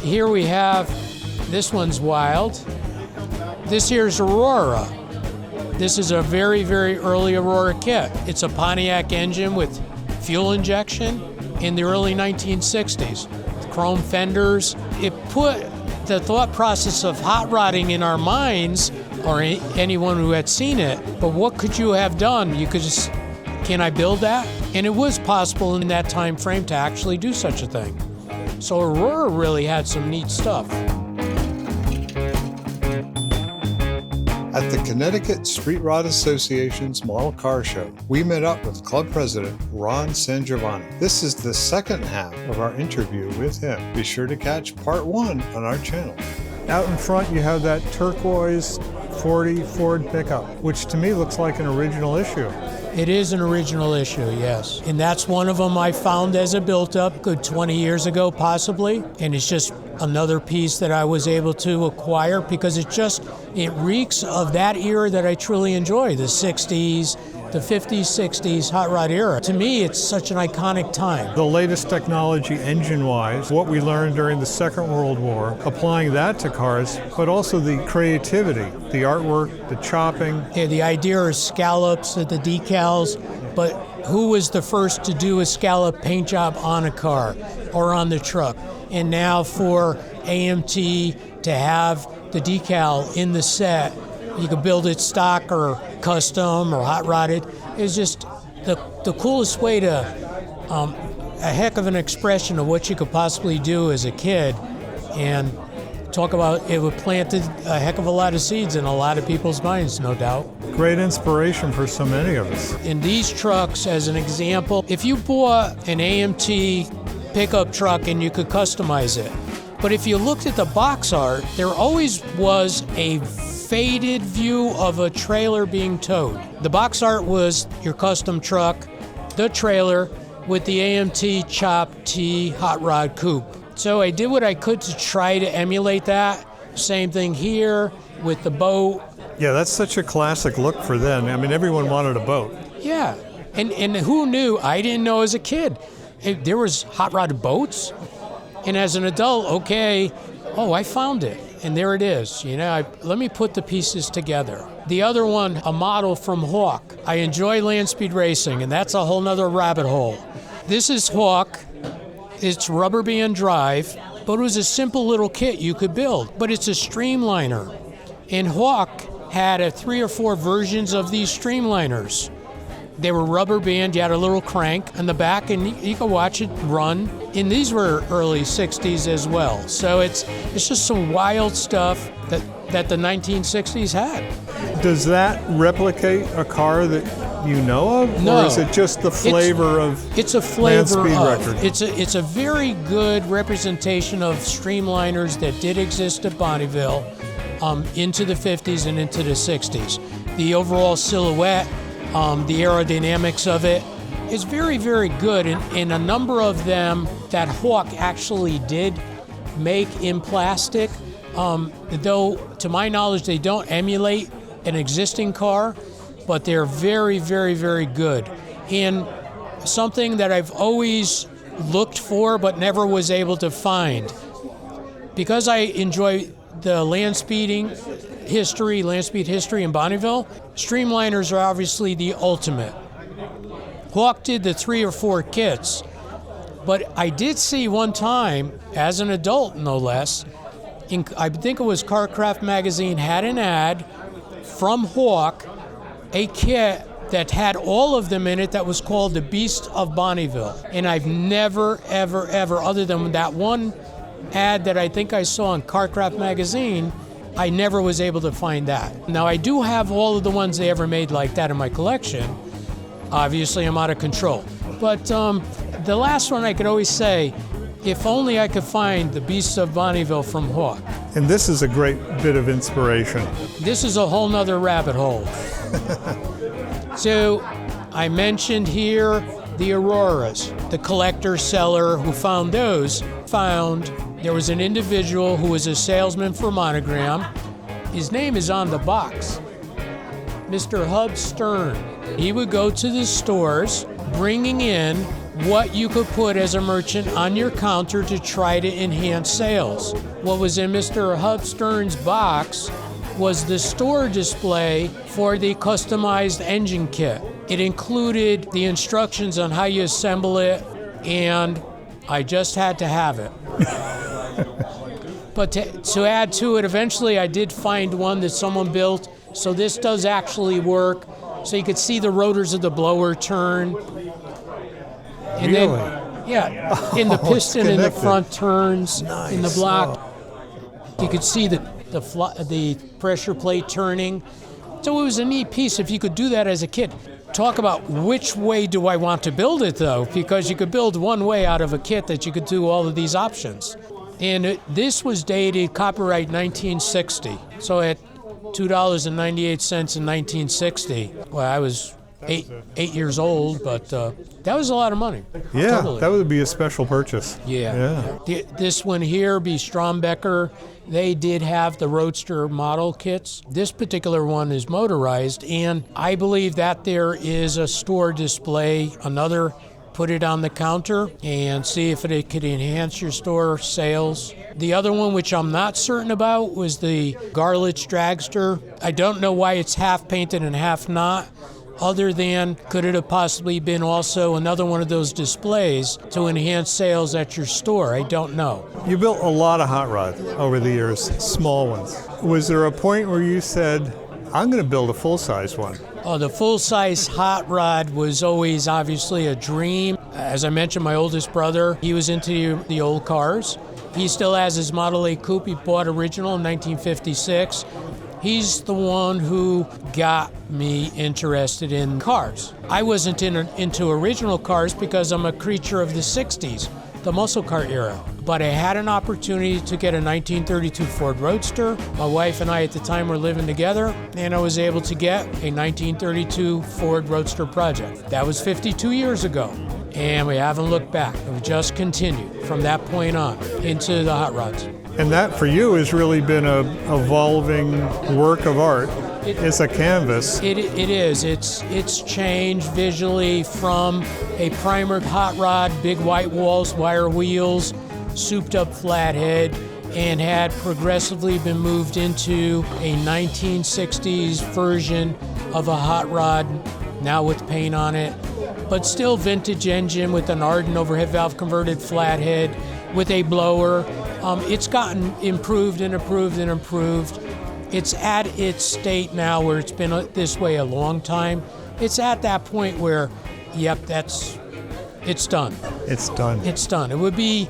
Here we have, this one's wild. This here's Aurora. This is a very, very early Aurora kit. It's a Pontiac engine with fuel injection in the early 1960s. Chrome fenders. It put the thought process of hot rodding in our minds, or anyone who had seen it. But what could you have done? You could just, can I build that? And it was possible in that time frame to actually do such a thing. So Aurora really had some neat stuff. At the Connecticut Street Rod Association's Model Car Show, we met up with Club President Ron SanGiovanni. This is the second half of our interview with him. Be sure to catch part 1 on our channel. Out in front you have that turquoise 40 Ford pickup, which to me looks like an original issue. It is an original issue, yes. And that's one of them I found as a built-up, good 20 years ago possibly. And it's just another piece that I was able to acquire because it reeks of that era that I truly enjoy, the 60s, the 50s, 60s hot rod era. To me, it's such an iconic time. The latest technology engine-wise, what we learned during the Second World War, applying that to cars, but also the creativity, the artwork, the chopping. Yeah, the idea is scallops at the decals, but who was the first to do a scallop paint job on a car or on the truck? And now for AMT to have the decal in the set, you could build it stock or custom or hot rodded. It's just the coolest way to, a heck of an expression of what you could possibly do as a kid. And talk about, it would planted a heck of a lot of seeds in a lot of people's minds, no doubt. Great inspiration for so many of us. In these trucks, as an example, if you bought an AMT pickup truck and you could customize it, but if you looked at the box art, there always was a faded view of a trailer being towed. The box art was your custom truck, the trailer, with the AMT Chop T hot rod coupe. So I did what I could to try to emulate that. Same thing here with the boat. Yeah, that's such a classic look for then. I mean, everyone wanted a boat. Yeah, and who knew? I didn't know as a kid. There was hot rod boats. And as an adult, okay, oh, I found it. And there it is. You know, let me put the pieces together. The other one, a model from Hawk. I enjoy land speed racing, and that's a whole nother rabbit hole. This is Hawk. It's rubber band drive, but it was a simple little kit you could build. But it's a streamliner. And Hawk had 3 or 4 versions of these streamliners. They were rubber band, you had a little crank on the back, and you could watch it run. And these were early 60s as well. So it's just some wild stuff that the 1960s had. Does that replicate a car that you know of? No. Or is it just the flavor of It's a flavor land speed of. record? It's a very good representation of streamliners that did exist at Bonneville into the 50s and into the 60s. The overall silhouette, the aerodynamics of it is very, very good. And a number of them that Hawk actually did make in plastic, though to my knowledge they don't emulate an existing car, but they're very, very, very good. And something that I've always looked for but never was able to find. Because I enjoy the land speed history in Bonneville, streamliners are obviously the ultimate. Hawk did the 3 or 4 kits, but I did see one time, as an adult no less, I think it was Carcraft magazine had an ad from Hawk, a kit that had all of them in it that was called the Beast of Bonneville. And I've never, ever, ever, other than that one ad that I think I saw in Carcraft magazine, I never was able to find that. Now I do have all of the ones they ever made like that in my collection. Obviously I'm out of control. But the last one I could always say, if only I could find the Beast of Bonneville from Hawk. And this is a great bit of inspiration. This is a whole nother rabbit hole. So I mentioned here the Auroras. The collector seller who found those found there was an individual who was a salesman for Monogram. His name is on the box, Mr. Hub Stern. He would go to the stores bringing in what you could put as a merchant on your counter to try to enhance sales. What was in Mr. Hub Stern's box was the store display for the customized engine kit. It included the instructions on how you assemble it, and I just had to have it. But to add to it, eventually I did find one that someone built, so this does actually work. So you could see the rotors of the blower turn. And really? Then, yeah, in the piston in the front turns, nice. In the block. You could see the pressure plate turning. So it was a neat piece if you could do that as a kid. Talk about which way do I want to build it, though, because you could build one way out of a kit that you could do all of these options. And this was dated copyright 1960. So at $2.98 in 1960, well, I was eight years old, but that was a lot of money. Yeah, totally. That would be a special purchase. Yeah. This one here, be Strombecker. They did have the Roadster model kits. This particular one is motorized, and I believe that there is a store display, another, put it on the counter and see if it could enhance your store sales. The other one, which I'm not certain about, was the Garlitz Dragster. I don't know why it's half painted and half not, other than could it have possibly been also another one of those displays to enhance sales at your store? I don't know. You built a lot of hot rods over the years, small ones. Was there a point where you said, I'm going to build a full-size one? Oh, the full-size hot rod was always obviously a dream. As I mentioned, my oldest brother, he was into the old cars. He still has his Model A Coupe he bought original in 1956. He's the one who got me interested in cars. I wasn't into original cars because I'm a creature of the 60s, the muscle car era. But I had an opportunity to get a 1932 Ford Roadster. My wife and I at the time were living together, and I was able to get a 1932 Ford Roadster project. That was 52 years ago, and we haven't looked back. We've just continued from that point on into the hot rods. And that, for you, has really been a evolving work of art. It's a canvas. It is. It's changed visually from a primered hot rod, big white walls, wire wheels, souped up flathead, and had progressively been moved into a 1960s version of a hot rod, now with paint on it, but still vintage engine with an Arden overhead valve converted flathead with a blower. It's gotten improved and improved and improved. It's at its state now where it's been this way a long time. It's at that point where, yep, it's done. It's done. It's done. It would be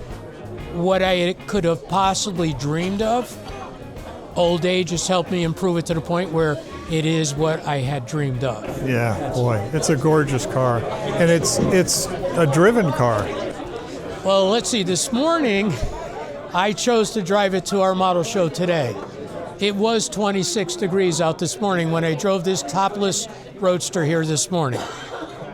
what I could have possibly dreamed of. Old age has helped me improve it to the point where it is what I had dreamed of. Yeah, boy, it's a gorgeous car. And it's a driven car. Well, let's see. This morning, I chose to drive it to our model show today. It was 26 degrees out this morning when I drove this topless Roadster here this morning.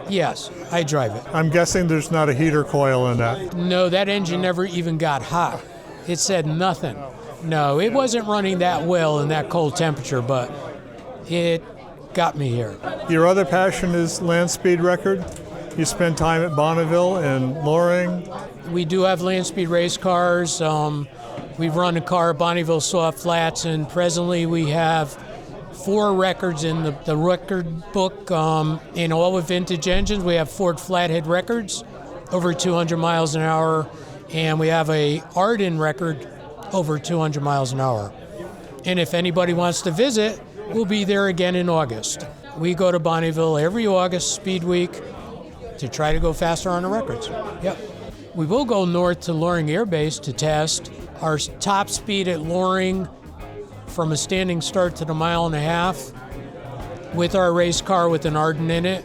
Yes, I drive it. I'm guessing there's not a heater coil in that. No, that engine never even got hot. It said nothing. No, it wasn't running that well in that cold temperature, but it got me here. Your other passion is land speed record. You spend time at Bonneville and Loring. We do have land speed race cars. We've run a car at Bonneville Soft Flats, and presently we have 4 records in the record book. In all with vintage engines, we have Ford Flathead records, over 200 miles an hour, and we have a Arden record, over 200 miles an hour. And if anybody wants to visit, we'll be there again in August. We go to Bonneville every August, Speed Week, to try to go faster on the records. Yep. We will go north to Loring Air Base to test. Our top speed at Loring from a standing start to the 1.5 miles with our race car with an Arden in it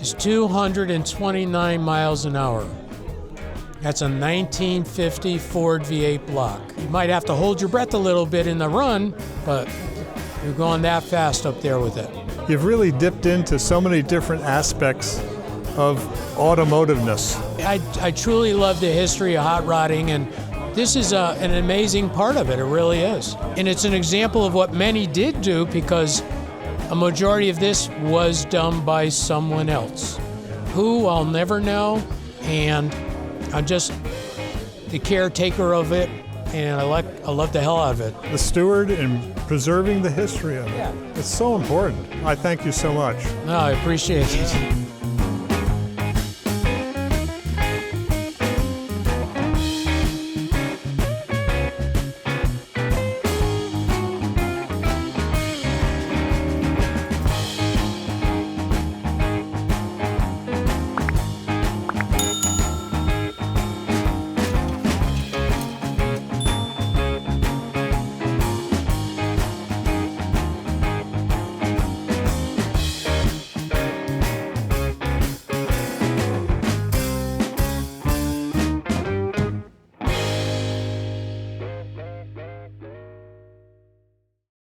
is 229 miles an hour. That's a 1950 Ford V8 block. You might have to hold your breath a little bit in the run, but you're going that fast up there with it. You've really dipped into so many different aspects of automotiveness. I truly love the history of hot rodding, and this is an amazing part of it. It really is. And it's an example of what many did do, because a majority of this was done by someone else. Who, I'll never know, and I'm just the caretaker of it, and I love the hell out of it. The steward and preserving the history of it. It's so important. I thank you so much. No, I appreciate it.